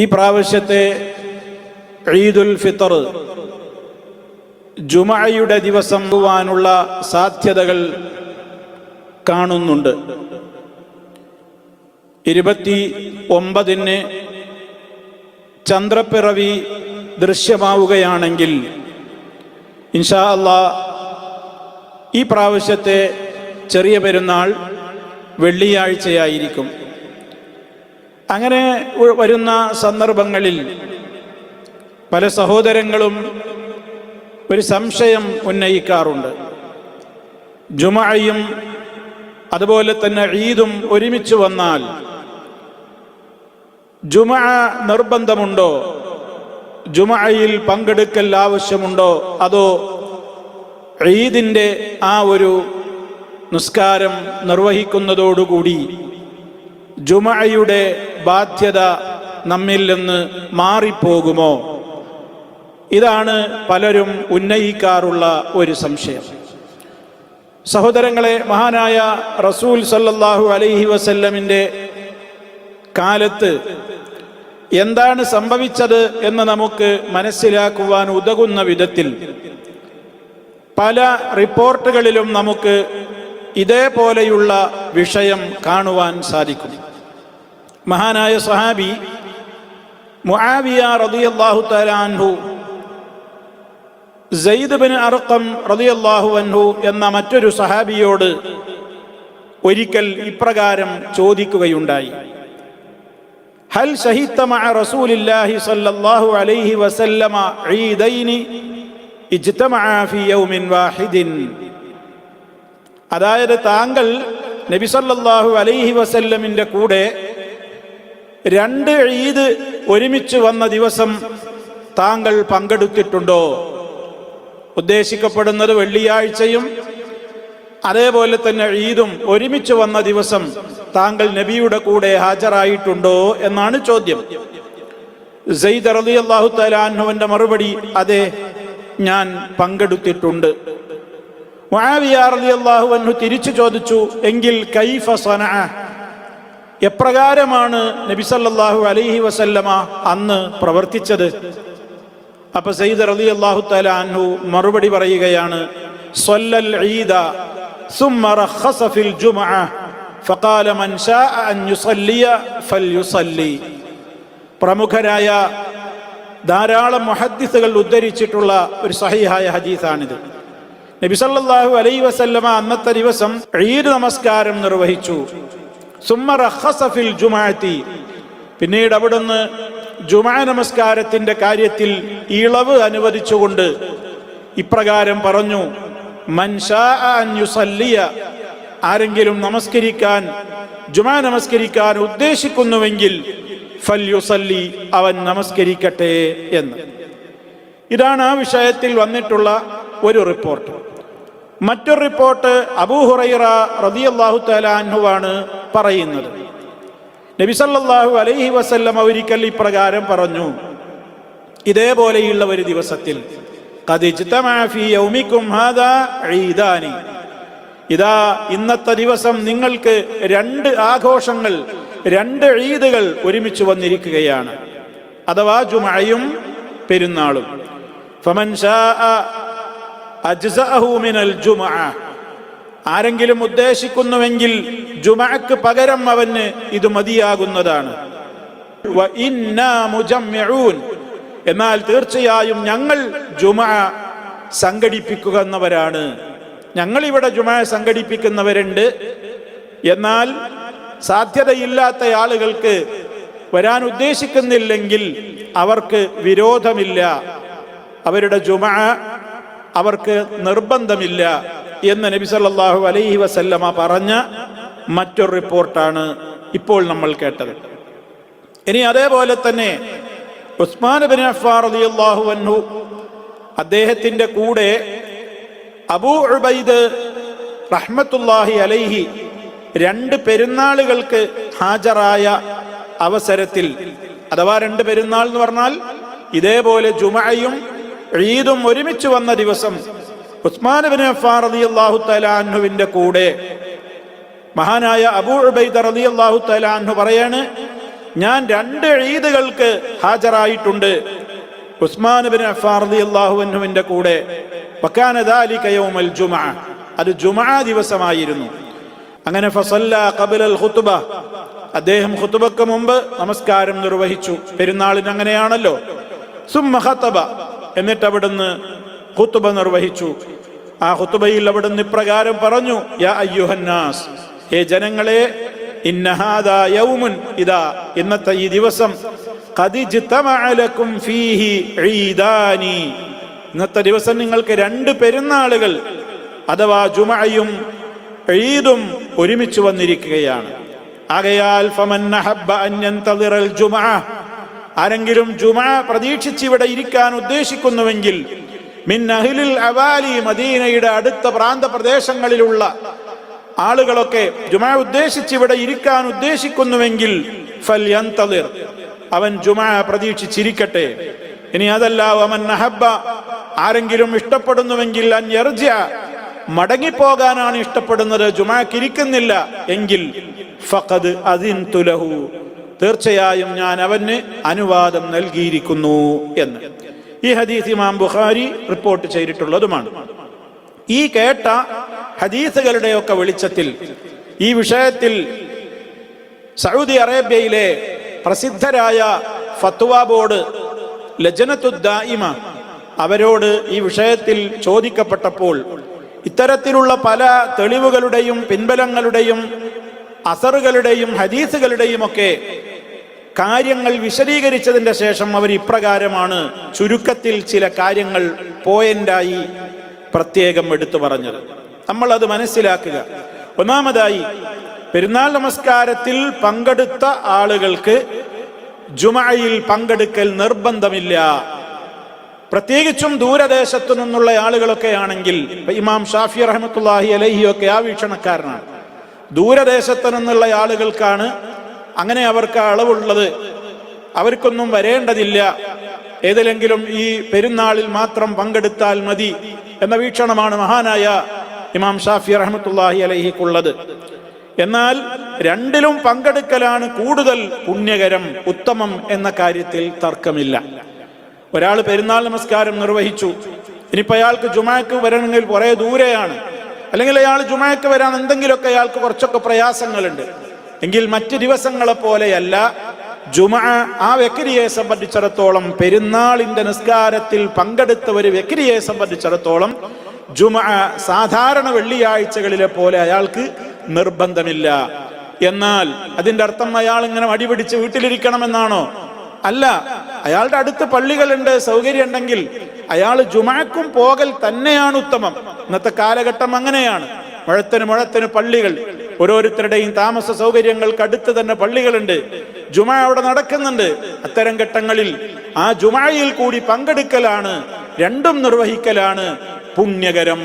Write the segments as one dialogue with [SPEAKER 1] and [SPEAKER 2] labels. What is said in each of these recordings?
[SPEAKER 1] ഈ പ്രാവശ്യത്തെ ഈദുൽ ഫിത്തർ ജുമഅയുടെ ദിവസം പോവാനുള്ള സാധ്യതകൾ കാണുന്നുണ്ട്. 29-ന് ചന്ദ്രപ്പിറവി ദൃശ്യമാവുകയാണെങ്കിൽ ഇൻഷാ അല്ലാഹ് ഈ പ്രാവശ്യത്തെ ചെറിയ പെരുന്നാൾ വെള്ളിയാഴ്ചയായിരിക്കും. അങ്ങനെ വരുന്ന സന്ദർഭങ്ങളിൽ പല സഹോദരങ്ങളും ഒരു സംശയം ഉന്നയിക്കാറുണ്ട്. ജുമഅയും അതുപോലെ തന്നെ ഈദും ഒരുമിച്ച് വന്നാൽ ജുമഅ നിർബന്ധമുണ്ടോ? ജുമഅയിൽ പങ്കെടുക്കൽ ആവശ്യമുണ്ടോ? അതോ ഈദിൻ്റെ ആ ഒരു നിസ്കാരം നിർവഹിക്കുന്നതോടുകൂടി ജുമഅയുടെ ബാധ്യത നമ്മിൽ നിന്ന് മാറിപ്പോകുമോ? ഇതാണ് പലരും ഉന്നയിക്കാറുള്ള ഒരു സംശയം. സഹോദരങ്ങളെ, മഹാനായ റസൂൽ സല്ലല്ലാഹു അലൈഹി വസല്ലമിൻ്റെ കാലത്ത് എന്താണ് സംഭവിച്ചത് എന്ന് നമുക്ക് മനസ്സിലാക്കുവാൻ ഉതകുന്ന വിധത്തിൽ പല റിപ്പോർട്ടുകളിലും നമുക്ക് ഇതേപോലെയുള്ള വിഷയം കാണുവാൻ സാധിക്കും. മഹാനായ സഹാബി മുആവിയ റളിയല്ലാഹു തആല അൻഹു സയ്യിദ് ബിൻ അർഖം റളിയല്ലാഹു അൻഹു എന്ന മറ്റൊരു സഹാബിയോട് ഒരിക്കൽ ഇപ്രകാരം ചോദിക്കുകയുണ്ടായി: ഹൽ ശഹിദത മഅ റസൂലില്ലാഹി സ്വല്ലല്ലാഹു അലൈഹി വസല്ലമ ഈദൈനി ഇജ്തമഅ ഫീ യൗമിൻ വാഹിദിൻ. അതായത് താങ്കൾ നബി സല്ലല്ലാഹു അലൈഹി വസല്ലമിൻ്റെ കൂടെ രണ്ട് ഈദ് ഒരുമിച്ച് വന്ന ദിവസം താങ്കൾ പങ്കെടുത്തിട്ടുണ്ടോ? ഉദ്ദേശിക്കപ്പെടുന്നത് വെള്ളിയാഴ്ചയും അതേപോലെ തന്നെ ഈദും ഒരുമിച്ച് വന്ന ദിവസം താങ്കൾ നബിയുടെ കൂടെ ഹാജരായിട്ടുണ്ടോ എന്നാണ് ചോദ്യം. സയ്യിദ് റളിയല്ലാഹു തആല അൻഹുവിന്റെ മറുപടി: അതെ, ഞാൻ പങ്കെടുത്തിട്ടുണ്ട്. മുആവിയ റളിയല്ലാഹു അൻഹു തിരിച്ചു ചോദിച്ചു: എങ്കിൽ കൈഫ സനഅ, എപ്രകാരമാണ് നബി സല്ലല്ലാഹു അലൈഹി വസല്ലമ അന്ന് പ്രവർത്തിച്ചത്? അപ്പൊ സയ്യിദ് റളിയല്ലാഹു തആല അൻഹു മറുപടി പറയുകയാണ്: സ്വല്ലൽ ഈദ സുമ്മ റഖസ ഫിൽ ജുമുഅ ഫഖാല മൻ ശാഅ അൻ യുസല്ലിയ ഫൽയുസല്ലി. പ്രമുഖരായ ധാരാളം മുഹദ്ദിസുകൾ ഉദ്ധരിച്ചിട്ടുള്ള ഒരു സഹീഹായ ഹദീസാണിത്. നബി സല്ലല്ലാഹു അലൈഹി വസല്ലമ അന്നത്തെ ദിവസം ഈദ് നമസ്കാരം നിർവഹിച്ചു. സുമ്മ റഖസ ഫിൽ ജുമുഅത്തി, പിന്നീട് അവിടുന്ന് ജുമുഅ നമസ്കാരത്തിന്റെ കാര്യത്തിൽ ഇളവ് അനുവദിച്ചുകൊണ്ട് ഇപ്രകാരം പറഞ്ഞു: മൻ ശാഅ അൻ യുസല്ലിയ, ആരെങ്കിലും നമസ്കരിക്കാൻ ജുമുഅ നമസ്കരിക്കാൻ ഉദ്ദേശിക്കുന്നുവെങ്കിൽ ഫൽയുസല്ലി, അവൻ നമസ്കരിക്കട്ടെ എന്ന്. ഇതാണ് ആ വിഷയത്തിൽ വന്നിട്ടുള്ള ഒരു റിപ്പോർട്ട്. മറ്റൊരു റിപ്പോർട്ട് അബൂ ഹുറൈറ റളിയല്ലാഹു തആല അൻഹുവാണ് പറയുന്നത്. നബി സല്ലല്ലാഹു അലൈഹി വസല്ലം ഒരിക്കൽ ഇപ്രകാരം പറഞ്ഞു: ഇതേപോലെയുള്ള ഒരു ദിവസത്തിൽ ഖദ് ഇജ്തമഅ ഫീ യൗമികും ഹാദാ ഈദാനി, ഇതാ ഇന്നത്തെ ദിവസം നിങ്ങൾക്ക് രണ്ട് ആഘോഷങ്ങൾ, രണ്ട് ഈദുകൾ ഒരുമിച്ച് വന്നിരിക്കുകയാണ്, അഥവാ ജുമുഅയും പെരുന്നാളും. ഫമൻ ശാഅ അജ്സഅഹു മിനൽ ജുമുഅ, ആരെങ്കിലും ഉദ്ദേശിക്കുന്നുവെങ്കിൽ ജുമുഅക്ക് പകരം അവന് ഇത് മതിയാകുന്നതാണ്. വ ഇന്നാ മുജമ്മിഊൻ, എന്നാൽ തീർച്ചയായും ഞങ്ങൾ ജുമുഅ സംഘടിപ്പിക്കുന്നവരാണ്. ഞങ്ങളിവിടെ ജുമുഅ സംഘടിപ്പിക്കുന്നവരുണ്ട്. എന്നാൽ സാധ്യതയില്ലാത്ത ആളുകൾക്ക്, വരാൻ ഉദ്ദേശിക്കുന്നില്ലെങ്കിൽ അവർക്ക് വിരോധമില്ല, അവരുടെ ജുമുഅ അവർക്ക് നിർബന്ധമില്ല എന്ന് നബി സല്ലല്ലാഹു അലൈഹി വസല്ലമ പറഞ്ഞ മറ്റൊരു റിപ്പോർട്ടാണ് ഇപ്പോൾ നമ്മൾ കേട്ടത്. ഇനി അതേപോലെ തന്നെ ഉസ്മാൻ ഇബ്നു അഫ്ഫാൻ റളിയല്ലാഹു അൻഹു, അദ്ദേഹത്തിന്റെ കൂടെ അബൂ ഉബൈദ് റഹ്മത്തുള്ളാഹി അലൈഹി രണ്ട് പെരുന്നാളുകൾക്ക് ഹാജരായ അവസരത്തിൽ, അഥവാ രണ്ട് പെരുന്നാൾ എന്ന് പറഞ്ഞാൽ ഇതേപോലെ ജുമുഅയും ഈദും ഒരുമിച്ച് വന്ന ദിവസം ഉസ്മാൻ ഇബ്നു അഫ്ഫാൻ റളിയല്ലാഹു തആല അൻഹുവിന്റെ കൂടെ മഹാനായ അബൂ ഉബൈദ റളിയല്ലാഹു തആല അൻഹു പറയാണ്: ഞാൻ 2 ഈദുകൾക്ക് ഹാജരായിട്ടുണ്ട് ഉസ്മാൻ ഇബ്നു അഫ്ഫാൻ റളിയല്ലാഹു അൻഹുവിന്റെ കൂടെ. വകാന ദാലിക യൗമൽ ജുമുഅ, അത് ജുമുഅ ദിവസമായിരുന്നു. അങ്ങനെ ഫസല്ല ഖബലൽ ഖുത്ബ, അദ്ദേഹം ഖുത്ബക്ക് മുമ്പ് നമസ്കാരം നിർവഹിച്ചു. പെരുന്നാളിന് അങ്ങനെയാണല്ലോ. സുമ്മ ഖതബ, എന്നിട്ട് അവിടുന്ന് ഖുത്ബ നിർവഹിച്ചു. ആ ഖുത്ബയിൽ അവിടുന്ന് ഇപ്രകാരം പറഞ്ഞു: യാ അയ്യുഹന്നാസ്, ഹേ ജനങ്ങളെ, ഇന്ന ഹാദാ യൗമുൻ, ഇദാ ഇന്നത്തെ ഈ ദിവസം, ഖദ് ഇജ്തമഅ ലക്കും ഫീഹി ഈദാനി, ഇന്നത്തെ ദിവസം നിങ്ങൾക്ക് 2 പെരുന്നാളുകൾ അഥവാ ജുമുഅയും ഈദും ഒരുമിച്ച് വന്നിരിക്കുകയാണ്. ആകയാൽ ഫമൻ അഹബ്ബ അൻ യന്തളിറൽ ജുമുഅ, ആരെങ്കിലും ജുമുഅ പ്രതീക്ഷിച്ച് ഇവിടെ ഇരിക്കാൻ ഉദ്ദേശിക്കുന്നുവെങ്കിൽ, മിൻ അഹ്ലിൽ അവാലി, മദീനയുടെ അടുത്ത പ്രാന്ത പ്രദേശങ്ങളിലുള്ള ആളുകളൊക്കെ ജുമുഅ ഉദ്ദേശിച്ച് ഇവിടെ ഇരിക്കാൻ ഉദ്ദേശിക്കുന്നുവെങ്കിൽ ഫൽയന്തളിർ, അവൻ ജുമുഅ പ്രതീക്ഷിച്ചിരിക്കട്ടെ. ഇനി അതല്ല, വമൻ അഹബ്ബ, ആരെങ്കിലും ഇഷ്ടപ്പെടുന്നുവെങ്കിൽ അൻ യർജിഅ, മടങ്ങിപ്പോകാനാണ് ഇഷ്ടപ്പെടുന്നത്, ജുമുഅക്ക് ഇരിക്കുന്നില്ല എങ്കിൽ ഫഖദ് അദിൻതു ലഹു, തീർച്ചയായും ഞാൻ അവന് അനുവാദം നൽകിയിരിക്കുന്നു എന്ന്. ഈ ഹദീസ് ഇമാം ബുഖാരി റിപ്പോർട്ട് ചെയ്തിട്ടുള്ളതുമാണ്. ഈ കേട്ട ഹദീസുകളുടെയൊക്കെ വെളിച്ചത്തിൽ ഈ വിഷയത്തിൽ സൗദി അറേബ്യയിലെ പ്രസിദ്ധരായ ഫത്വ ബോർഡ് ലജ്നത്തുദ്ദായിമ അവരോട് ഈ വിഷയത്തിൽ ചോദിക്കപ്പെട്ടപ്പോൾ ഇത്തരത്തിലുള്ള പല തെളിവുകളുടെയും പിൻബലങ്ങളുടെയും അസറുകളുടെയും ഹദീസുകളുടെയും ഒക്കെ കാര്യങ്ങൾ വിശദീകരിച്ചതിന്റെ ശേഷം അവർ ഇപ്രകാരമാണ് ചുരുക്കത്തിൽ ചില കാര്യങ്ങൾ പോയിന്റായി പ്രത്യേകം എടുത്തു പറഞ്ഞത്. നമ്മൾ അത് മനസ്സിലാക്കുക. ഒന്നാമതായി, പെരുന്നാൾ നമസ്കാരത്തിൽ പങ്കെടുത്ത ആളുകൾക്ക് ജുമുഅയിൽ പങ്കെടുക്കൽ നിർബന്ധമില്ല. പ്രത്യേകിച്ചും ദൂരദേശത്തു നിന്നുള്ള ആളുകളൊക്കെ ആണെങ്കിൽ, ഇമാം ഷാഫി റഹ്മത്തുള്ളാഹി അലൈഹി ഒക്കെ ആ വീക്ഷണക്കാരനാണ്. ദൂരദേശത്തു നിന്നുള്ള ആളുകൾക്കാണ് അങ്ങനെ അവർക്ക് അളവുള്ളത്, അവർക്കൊന്നും വരേണ്ടതില്ല, ഏതിലെങ്കിലും ഈ പെരുന്നാളിൽ മാത്രം പങ്കെടുത്താൽ മതി എന്ന വീക്ഷണമാണ് മഹാനായ ഇമാം ഷാഫി റഹ്മത്തുള്ളാഹി അലൈഹിക്കുള്ളത്. എന്നാൽ രണ്ടിലും പങ്കെടുക്കലാണ് കൂടുതൽ പുണ്യകരം, ഉത്തമം എന്ന കാര്യത്തിൽ തർക്കമില്ല. ഒരാൾ പെരുന്നാൾ നമസ്കാരം നിർവഹിച്ചു, ഇനിയിപ്പോൾ അയാൾക്ക് ജുമുഅക്ക് വരണമെങ്കിൽ കുറെ ദൂരെയാണ്, അല്ലെങ്കിൽ അയാൾ ജുമുഅക്ക് വരാൻ എന്തെങ്കിലുമൊക്കെ അയാൾക്ക് കുറച്ചൊക്കെ പ്രയാസങ്ങളുണ്ട് എങ്കിൽ മറ്റ് ദിവസങ്ങളെ പോലെയല്ല ജുമുഅ ആ വ്യക്തിയെ സംബന്ധിച്ചിടത്തോളം, പെരുന്നാളിന്റെ നിസ്കാരത്തിൽ പങ്കെടുത്ത ഒരു വ്യക്തിയെ സംബന്ധിച്ചിടത്തോളം ജുമുഅ സാധാരണ വെള്ളിയാഴ്ചകളിലെ പോലെ അയാൾക്ക് നിർബന്ധമില്ല. എന്നാൽ അതിന്റെ അർത്ഥം അയാൾ ഇങ്ങനെ മടിപിടിച്ച് വീട്ടിലിരിക്കണമെന്നാണോ? അല്ല. അയാളുടെ അടുത്ത് പള്ളികളുണ്ട്, സൗകര്യം ഉണ്ടെങ്കിൽ അയാൾ ജുമുഅക്കും പോകൽ തന്നെയാണ് ഉത്തമം. ഇന്നത്തെ കാലഘട്ടം അങ്ങനെയാണ്. മുഴത്തിന് പള്ളികൾ, ഓരോരുത്തരുടെയും താമസ സൗകര്യങ്ങൾക്ക് അടുത്ത് തന്നെ പള്ളികളുണ്ട്, ജുമുഅ അവിടെ നടക്കുന്നുണ്ട്. അത്തരം ഘട്ടങ്ങളിൽ ആ ജുമുഅയിൽ കൂടി പങ്കെടുക്കലാണ്, രണ്ടും നിർവഹിക്കലാണ് പുണ്യകരം.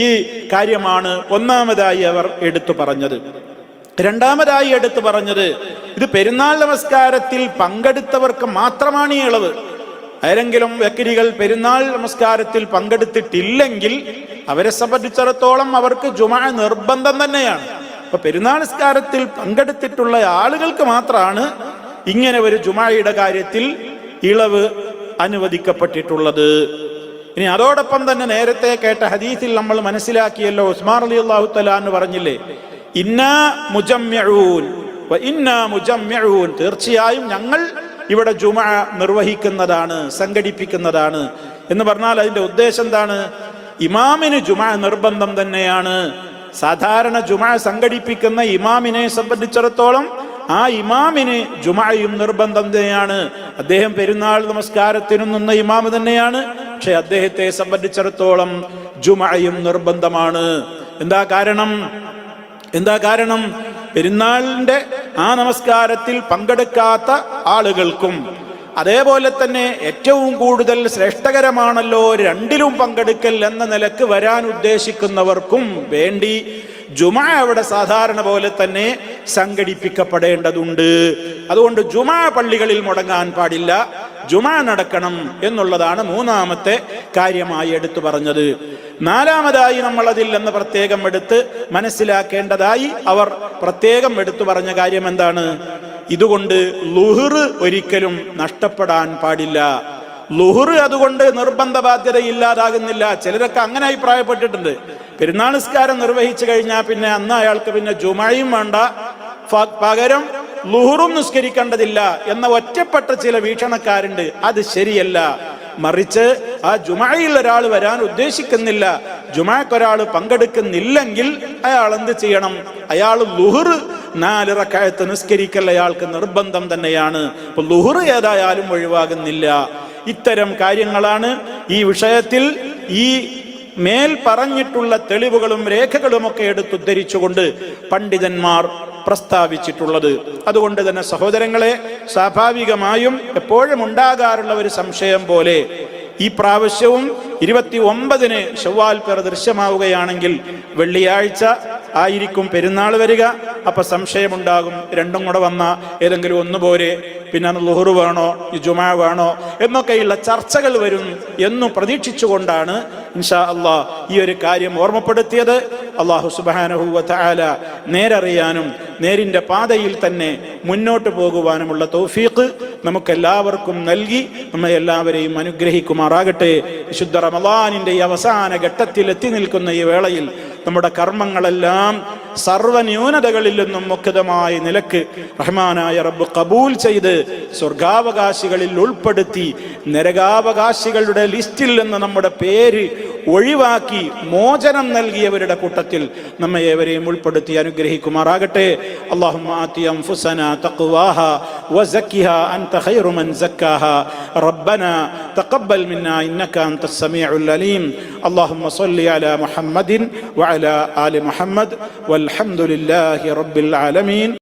[SPEAKER 1] ഈ കാര്യമാണ് ഒന്നാമതായി അവർ എടുത്തു പറഞ്ഞത്. രണ്ടാമതായി എടുത്തു പറഞ്ഞത്, ഇത് പെരുന്നാൾ നമസ്കാരത്തിൽ പങ്കെടുത്തവർക്ക് മാത്രമാണ് ഈ ഇളവ്. ആരെങ്കിലും വ്യക്തികൾ പെരുന്നാൾ നമസ്കാരത്തിൽ പങ്കെടുത്തിട്ടില്ലെങ്കിൽ അവരെ സംബന്ധിച്ചിടത്തോളം അവർക്ക് ജുമുഅ നിർബന്ധം തന്നെയാണ്. അപ്പൊ പെരുന്നാൾ നമസ്കാരത്തിൽ പങ്കെടുത്തിട്ടുള്ള ആളുകൾക്ക് മാത്രമാണ് ഇങ്ങനെ ഒരു ജുമുഅയുടെ കാര്യത്തിൽ ഇളവ് അനുവദിക്കപ്പെട്ടിട്ടുള്ളത്. ഇനി അതോടൊപ്പം തന്നെ നേരത്തെ കേട്ട ഹദീസിൽ നമ്മൾ മനസ്സിലാക്കിയല്ലോ, ഉസ്മാൻ റളിയല്ലാഹു തആല അൻഹു പറഞ്ഞില്ലേ, ഇന്നാ മുജമ്മിഊൻ വ ഇന്നാ മുജമ്മിഊൻ, തീർച്ചയായും ഞങ്ങൾ ഇവിടെ ജുമുഅ നിർവഹിക്കുന്നതാണ്, സംഘടിപ്പിക്കുന്നതാണ് എന്ന് പറഞ്ഞാൽ അതിന്റെ ഉദ്ദേശം എന്താണ്? ഇമാമിന് ജുമുഅ നിർബന്ധം തന്നെയാണ്. സാധാരണ ജുമുഅ സംഘടിപ്പിക്കുന്ന ഇമാമിനെ സംബന്ധിച്ചിടത്തോളം ആ ഇമാമിന് ജുമുഅയും നിർബന്ധം തന്നെയാണ്. അദ്ദേഹം പെരുന്നാൾ നമസ്കാരത്തിനും നിന്ന ഇമാം തന്നെയാണ്, പക്ഷെ അദ്ദേഹത്തെ സംബന്ധിച്ചിടത്തോളം ജുമുഅയും നിർബന്ധമാണ്. എന്താ കാരണം? പെരുന്നാളിന്റെ ആ നമസ്കാരത്തിൽ പങ്കെടുക്കാത്ത ആളുകൾക്കും അതേപോലെ തന്നെ ഏറ്റവും കൂടുതൽ ശ്രേഷ്ഠകരമാണല്ലോ രണ്ടിലും പങ്കെടുക്കൽ എന്ന നിലക്ക് വരാൻ ഉദ്ദേശിക്കുന്നവർക്കും വേണ്ടി ജുമുഅ അവിടെ സാധാരണ പോലെ തന്നെ സംഘടിപ്പിക്കപ്പെടേണ്ടതുണ്ട്. അതുകൊണ്ട് ജുമുഅ പള്ളികളിൽ മുടങ്ങാൻ പാടില്ല, ജുമുഅ നടക്കണം എന്നുള്ളതാണ് മൂന്നാമത്തെ കാര്യമായി എടുത്തു പറഞ്ഞത്. നാലാമതായി നമ്മൾ അതിൽ നിന്ന് പ്രത്യേകം എടുത്ത് മനസ്സിലാക്കേണ്ടതായി അവർ പ്രത്യേകം എടുത്തു പറഞ്ഞ കാര്യം എന്താണ്? ഇതുകൊണ്ട് ളുഹർ ഒരിക്കലും നഷ്ടപ്പെടാൻ പാടില്ല. ളുഹർ അതുകൊണ്ട് നിർബന്ധ ബാധ്യത ഇല്ലാതാകുന്നില്ല. ചിലരൊക്കെ അങ്ങനെ അഭിപ്രായപ്പെട്ടിട്ടുണ്ട്. പെരുന്നാൾ നിസ്കാരം നിർവഹിച്ചു കഴിഞ്ഞാൽ പിന്നെ അന്ന് അയാൾക്ക് പിന്നെ ജുമയും വേണ്ട, പകരം ളുഹറും നിസ്കരിക്കേണ്ടതില്ല എന്ന ഒറ്റപ്പെട്ട ചില വീക്ഷണക്കാരുണ്ട്. അത് ശരിയല്ല. മറിച്ച് ആ ജുമയിൽ ഒരാൾ വരാൻ ഉദ്ദേശിക്കുന്നില്ല, ജുമക്ക് ഒരാൾ പങ്കെടുക്കുന്നില്ലെങ്കിൽ അയാൾ എന്ത് ചെയ്യണം? അയാൾ ളുഹർ 4 റക്അത്ത് നിസ്കരിക്കൽ അയാൾക്ക് നിർബന്ധം തന്നെയാണ്. അപ്പൊ ളുഹർ ഏതായാലും ഒഴിവാകുന്നില്ല. ഇത്തരം കാര്യങ്ങളാണ് ഈ വിഷയത്തിൽ ഈ മേൽ പറഞ്ഞിട്ടുള്ള തെളിവുകളും രേഖകളുമൊക്കെ എടുത്തുദ്ധരിച്ചുകൊണ്ട് പണ്ഡിതന്മാർ പ്രസ്താവിച്ചിട്ടുള്ളത്. അതുകൊണ്ട് തന്നെ സഹോദരങ്ങളെ, സ്വാഭാവികമായും എപ്പോഴും ഉണ്ടാകാറുള്ള ഒരു സംശയം പോലെ ഈ പ്രാവശ്യവും 29-ന് ശവ്വാൽ പിറ ദൃശ്യമാവുകയാണെങ്കിൽ വെള്ളിയാഴ്ച ആയിരിക്കും പെരുന്നാൾ വരിക. അപ്പൊ സംശയമുണ്ടാകും, രണ്ടും കൂടെ വന്ന ഏതെങ്കിലും ഒന്നുപോലെ, പിന്നെ ളുഹർ വേണോ ജുമാ വേണോ എന്നൊക്കെയുള്ള ചർച്ചകൾ വരും എന്നു പ്രതീക്ഷിച്ചുകൊണ്ടാണ് ഇൻഷാ അല്ലാഹ് ഈ ഒരു കാര്യം ഓർമ്മപ്പെടുത്തിയത്. അല്ലാഹു സുബ്ഹാനഹു വ തആല നേരറിയാനും നേരിന്റെ പാതയിൽ തന്നെ മുന്നോട്ട് പോകുവാനുമുള്ള തൗഫീഖ് നമുക്കെല്ലാവർക്കും നൽകി നമ്മെ എല്ലാവരെയും അനുഗ്രഹിക്കുമാറാകട്ടെ. വിശുദ്ധ റമളാനിന്റെ ഈ അവസാന ഘട്ടത്തിൽ എത്തി നിൽക്കുന്ന ഈ വേളയിൽ നമ്മുടെ കർമ്മങ്ങളെല്ലാം സർവന്യൂനതകളിൽ നിന്നും മുക്തമായ നിലക്ക് റഹ്മാനായ റബ്ബ് കബൂൽ ചെയ്ത് സ്വർഗാവകാശികളിൽ ഉൾപ്പെടുത്തി നരകാവകാശികളുടെ ലിസ്റ്റിൽ നിന്ന് നമ്മുടെ പേര് ഒഴിവാക്കി മോചനം നൽകിയവരുടെ കൂട്ടത്തിൽ നമ്മെ ഏവരെയും ഉൾപ്പെടുത്തി അനുഗ്രഹിക്കുമാറാകട്ടെ. اللهم آت أنفسنا تقواها وزكها أنت خير من زكاها ربنا تقبل منا إنك أنت السميع العليم. اللهم صل على محمد وعلى آل محمد والحمد لله رب العالمين.